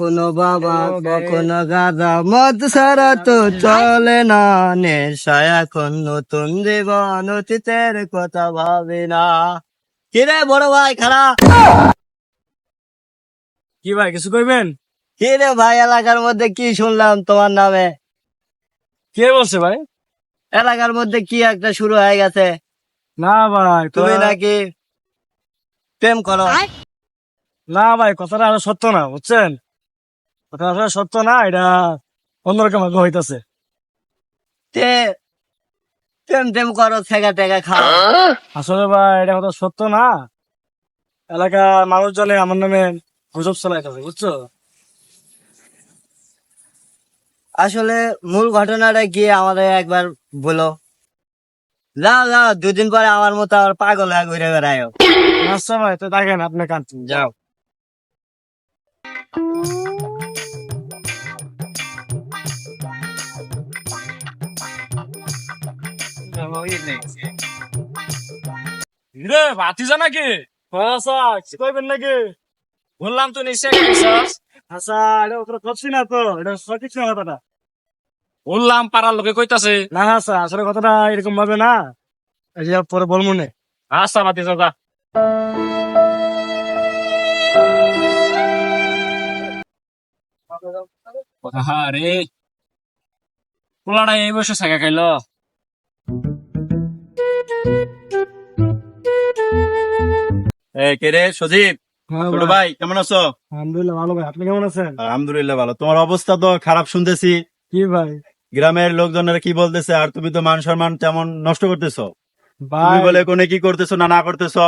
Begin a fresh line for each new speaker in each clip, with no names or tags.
কোনো বাবা কখনো গাঁদা মদ ছাড়া তো চলে না, নেশায় এখন নতুন জীবন, অতীতের কথা ভাবে না। কিরে বড় ভাই খারা,
কি ভাই কিছু কইবেন?
কিরে ভাই এলাকার মধ্যে কি শুনলাম তোমার নামে?
কে বলছে ভাই?
এলাকার মধ্যে কি একটা শুরু হয়ে গেছে,
না ভাই
তুমি নাকি প্রেম করো?
না ভাই, কথাটা আরো সত্য না, বুঝছেন? কথা আসলে সত্য না, এটা অন্যরকম ভাবে হইতাছে।
তে প্রেম টেম করো, ঠেকা টেকা খাও?
আসলে ভাই এটা কথা সত্য না। এলাকার মানুষজনে আমার নামে গুজব চালাইতেছে, বুঝছো?
আসলে মূল ঘটনাটা কি আমাদের একবার বলো। যাও যাও, দুদিন পরে আমার মতো আর পাগল হয়ে ঘুরে বেড়ায়।
আচ্ছা ভাই, তো দেখেন আপনি কাঁদছেন,
যাও।
রে ভাতিজা নাকি? আচ্ছা কি কইবেন নাকি? বললাম তো নিশ্চয় খাইছস। আচ্ছা এটা ওটা করছি না তো, এটা সঠিক না কথাটা।
বললাম পাড়ার লোকে কইতাছে।
না আচ্ছা, আসলে কথাটা এরকম ভাবে না, এই যে পরে বলবো নে।
আচ্ছা বাতি দাদা। রে পোলাটা এই বয়সে শেখা খাইলো।
কে রে সজীব,
হ্যাঁ
ছোট
ভাই,
ভাই কেমন আছো?
আলহামদুলিল্লাহ ভালো ভাই, আপনি কেমন আছেন?
আলহামদুলিল্লাহ ভালো। তোমার অবস্থা তো খারাপ শুনতেছি,
কি ভাই?
গ্রামের লোকজনের কি বলতেছে, আর তুমি তো মান সম্মান তেমন নষ্ট করতেছো। তুমি
ভাই
বলে কোনে কি করতেছো না না করতেছো,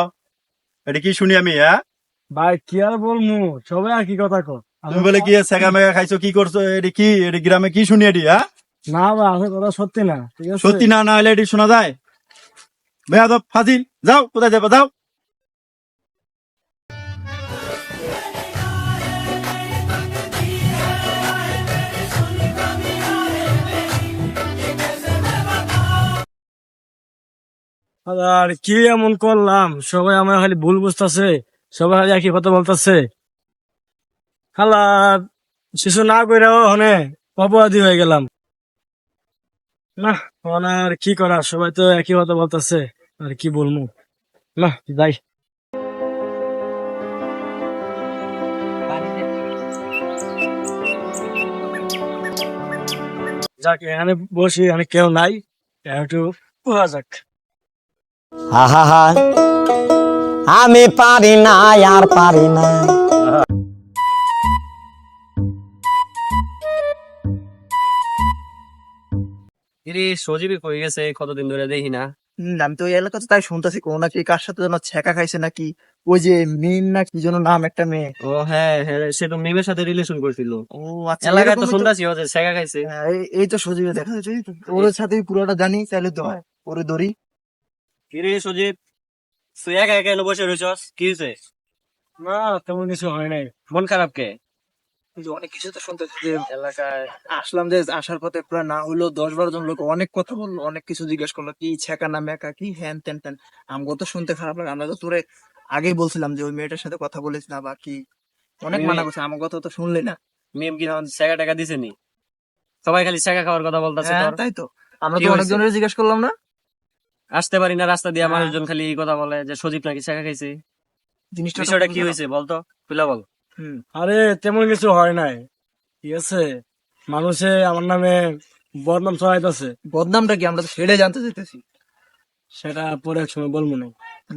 এটা কি শুনি আমি? হ্যাঁ,
ভাই কি আর বলবো, সবাই আর কি কথা কো।
তুমি বলে কি সেগা মেগা খাইছো, কি করছো, এটি কি, এটি গ্রামে কি শুনি এটি? হ্যাঁ,
না ভাই আসলে কথা সত্যি না, ঠিক আছে?
সত্যি না না হলে এটি শোনা যায়? বেয়াদব ফাজিল, যাও কোথায় যাবো যাও।
আর কি এমন করলাম, সবাই আমার খালি ভুল বুঝতেছে, সবাই খালি একই কথা বলতেছে। খালা কিছু না কইরাও হনে অপরাধী হয়ে গেলাম। না মানে আর কি করা, সবাই তো একই কথা বলতেছে, আর কি বলবো। না যাই, যাক এখানে বসি, এখানে কেউ নাই, একটু পোহা যাক।
আহা, আমি পারি না আর পারি না।
কিরে সজীবী কই গেছে, কতদিন ধরে দেখি না।
আমি তো ওই এলাকাতে তাই শুনতেছি কোন নাকি কার সাথে যেন ছেঁকা খাইছে নাকি, ওই যে মিন না কি যেন নাম একটা মেয়ে।
ও হ্যাঁ হ্যাঁ, সে তো মেমের সাথে রিলেশন করছিল।
ও আচ্ছা,
এলাকায় তো
এরকমই তো।
শুনতাছি ও যে শেখা খাইছে।
হ্যাঁ, এই তো সজীবে দেখা যাচ্ছে, ওর সাথে পুরোটা জানি, তাহলে তো হয় ওরে ধরি।
কিরে সজীব, তুই একা একা এনে বসে রয়েছস, কি হয়েছে?
না তেমন কিছু হয় নাই।
মন খারাপ কে?
কিন্তু অনেক কিছু তো শুনতেছি যে এলাকায় আসলাম, যে আসার পথে প্রায় না হইলো 10-12 জন লোক অনেক কথা বললো, অনেক কিছু জিজ্ঞেস করলো, কি ছেঁকা না মেকা কি হ্যান ত্যান ত্যান। আমগো তো শুনতে খারাপ লাগে, আমরা তো তোরে আগেই বলছিলাম যে ওই মেয়েটার সাথে কথা বলিস না বা কি, অনেক মানা করছে, আমার কথা তো শুনলি না।
মেম কি শেখা টাকা দিছে নি? সবাই খালি শেখা খাওয়ার কথা বলতেছে
হ্যাঁ
তোর।
তাই তো, আমরা
কি
তো
হয়েছে?
অনেকজনের জিজ্ঞেস করলাম না।
আসতে পারি না রাস্তা দিয়ে,
হ্যাঁ।
মানুষজন খালি এই কথা বলে যে সজীব নাকি শেখা খাইছে।
জিনিসটা তো
বিষয়টা
খুবই
কি
খারাপ।
হয়েছে বলতো, খুলে বল।
হুম।
আরে তেমন কিছু হয় নাই, ঠিক আছে? মানুষে আমার নামে বদনাম ছড়াইতেছে,
বদনামটা কি, আমরা তো সেটাই জানতে চাইতেছি।
সেটা পরে এক সময় বলবো না।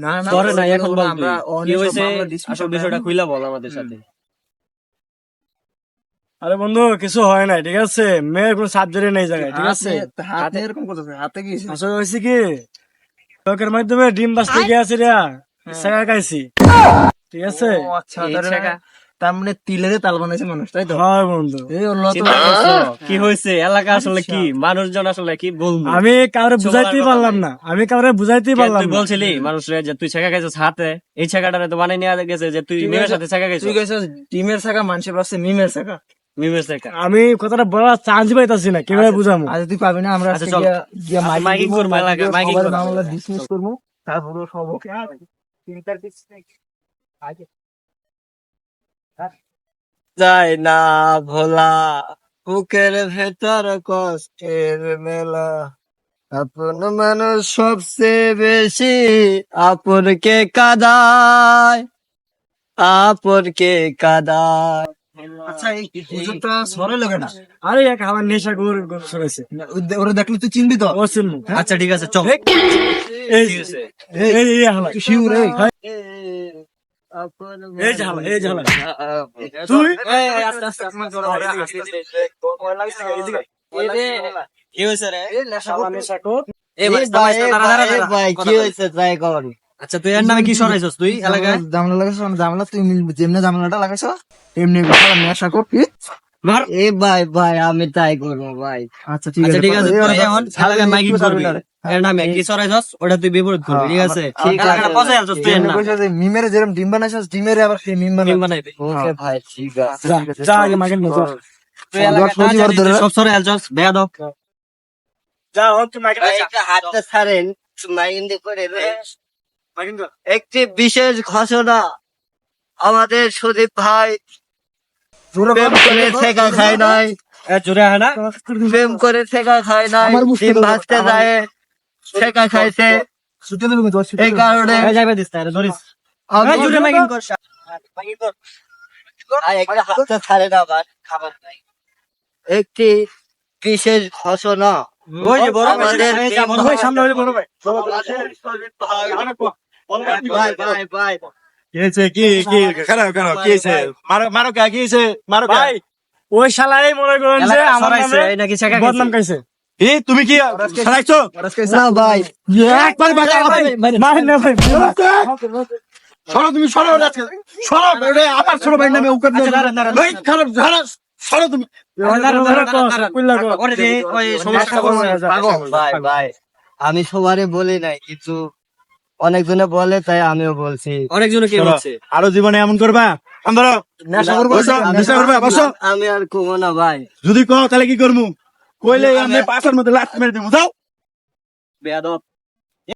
না না,
পরে
পরে
নাই,
বলবো
এখন
না,
বল
আমরা
তুই। কি
অনেক সব
হয়েছে
মামলা dispute
আসল
আমরা
বিষয়টা
এখন
খুলে বল আমাদের
হুম।
সাথে।
আরে বন্ধু কিছু হয় নাই, ঠিক আছে? মেয়ের কোনো সার্জারি নেই জায়গায়, ঠিক আছে?
হাত নিয়ে এরকম করতেছে, হাতে কি হয়েছে?
আসলে হয়েছে কি, লোকের মাধ্যমে ডিম বাঁচতে গিয়েছি রে, সেগা খাইছি, ঠিক আছে?
ও আচ্ছা,
এই
তার
শেখা
তার মানে তিলেরে তাল বানাইছে মানুষ, তাই তো?
হয় বন্ধু,
এই হলো তো।
চিন্তা করছো কি
হ্যাঁ।
হয়েছে, এলাকা আসলে কি,
আচ্ছা।
মানুষজন আসলে কি বলবো?
আমি কাউরে
কিছু
বুঝাইতেই
বলার কথা
পারলাম
নাই।
না, আমি কাউরে বুঝাইতেই
কে,
পারলাম
তুই
না।
বলছিলি মানুষরে যে তুই শেখা খাইছিস হাতে, এই শেখাটারে তো বানাই নিয়ে গেছে যে তুই
ঠিক
মেয়ের
আছে,
সাথে শেখা
তুই
খাইছিস।
গেছিস ডিমের শাখা, মানুষের পাশে মিমের শাখা।
মিমের শেখা।
আমি কথাটা বলার চান্স পাইতাছি না, কিভাবে বুঝামো?
আজ তুই পাবি না, আমরা
আচ্ছা
আজকে
চল,
গিয়া
আচ্ছা,
মাইকিং
মাইকিং
করবো,
করবো এলাকায়, মাইকিং
সবার
করবো।
মামলা ডিসমিস করবো, তারপরে সব ওকে চিন্তার কিছু নেই।
যায় না ভোলা, বুকের ভেতর কষ্টের মেলা, আপন মানুষ সবচেয়ে বেশি আপনকে কাঁদায়, আপনকে কাঁদায়।
আচ্ছা এই হুজুরটা সরে লাগে না,
আরে এক আমার নেশা গরু শুনেছে,
ওরা দেখলে তুই চিনবি তো?
ও চিনবো।
আচ্ছা ঠিক আছে চল
এই এই হালা
তুই শিউর রে?
এই ঝালা এই ঝালা তুই
কি হয়েছে রে
নেশা কর।
কি হয়েছে তাই কর। আচ্ছা তুই এর নামে কি সরাইছস তুই এলাকায়?
জামলা লাগাইছ না, জামলা তুই যেমনি জামলাটা লাগাইছ এমনি নেশা কর।
এ ভাই আমি তাই করবো ভাই।
আচ্ছা ঠিক
আচ্ছা
আছে,
ঠিক আছে তুই এখন এলাকায় মাইকিং করবি, এর নামে কি সরাইছস ওটা তুই বিপরীত করবি, ঠিক আছে?
ঠিক আছে।
এলাকাটা পচাই আলছস তুই এর নামে।
মিমের যেরকম ডিম বানাইছস, ডিমের আবার সেই মিম
মিম
বানাই।
বানাইবি।
ওকে ভাই ঠিক আছে, যা আগে মাগেন না যা,
তুই এলাকায়
শনিবার ধরে
সব সরাই আলছস বেয়াদব।
যা ও তুই মাগেন
একটা হাতটা ছাড়েন, মাইন্ডে করে রে।
মাগেন যা।
একটি বিশেষ ঘোষণা, আমাদের সুদীপ ভাই প্রেম করে ছেঁকা খায় নাই,
এ জোরে হয় না?
প্রেম করে ছেঁকা খায় নাই,
আমার বুঝতে
ডিম
হবে।
ভাজতে যায় ছেঁকা খাইছে।
ছুটি দেবে তো, ছুটি
এই
দেবে।
কারণে
এই যাইবে দিস না রে ধরিস।
আমি
এই জোরে মাইকিং কর।
আর একটা হাতটা ছাড়েন আবার, খাবার নাই। একটি বিশেষ ঘোষণা,
ওই যে বড় ভাই,
আমাদের
এই যে বড় ভাই, সামনে হইলে বড় ভাই।
ভাই ভাই ভাই
কি হয়েছে? কি কি কেন কেন কি হয়েছে? মারো মারো কে? কি হয়েছে? মারো কে?
ভাই ওই শালাই মনে করেন যে
এলাকায়
আমার
সরাইছে,
নামে
এই নাকি ছেঁকা
বদনাম
খাইছে।
খাইছে।
তুমি কি সরাইছো?
না ভাই,
একবার বাঁচাও ভাই।
মারেন না ভাই।
সরো তুমি, সরো আজকে সরো রে, আবার সরো ভাই নামে উকার
আচ্ছা, দাঁড়ান, দাঁড়ান।
ভাই খারাপ ঝাড়া সরো তুমি।
ওরে দে, ওই সমস্যাটা বলছে।
ভাই ভাই আমি সবারে বলি নাই, কিন্তু অনেকজনে বলে তাই আমিও বলছি।
অনেকজনে কি
সরো।
বলছে?
আরো জীবনে এমন করবা? আমরা
নেশা করবো,
বসো, নেশা করবা, বসো।
আমি আর কমো না ভাই।
যদি কও তাহলে কি করবো? কইলে আমি পাশের মধ্যে লাত মেরে দেবো, যাও।
বেয়াদব।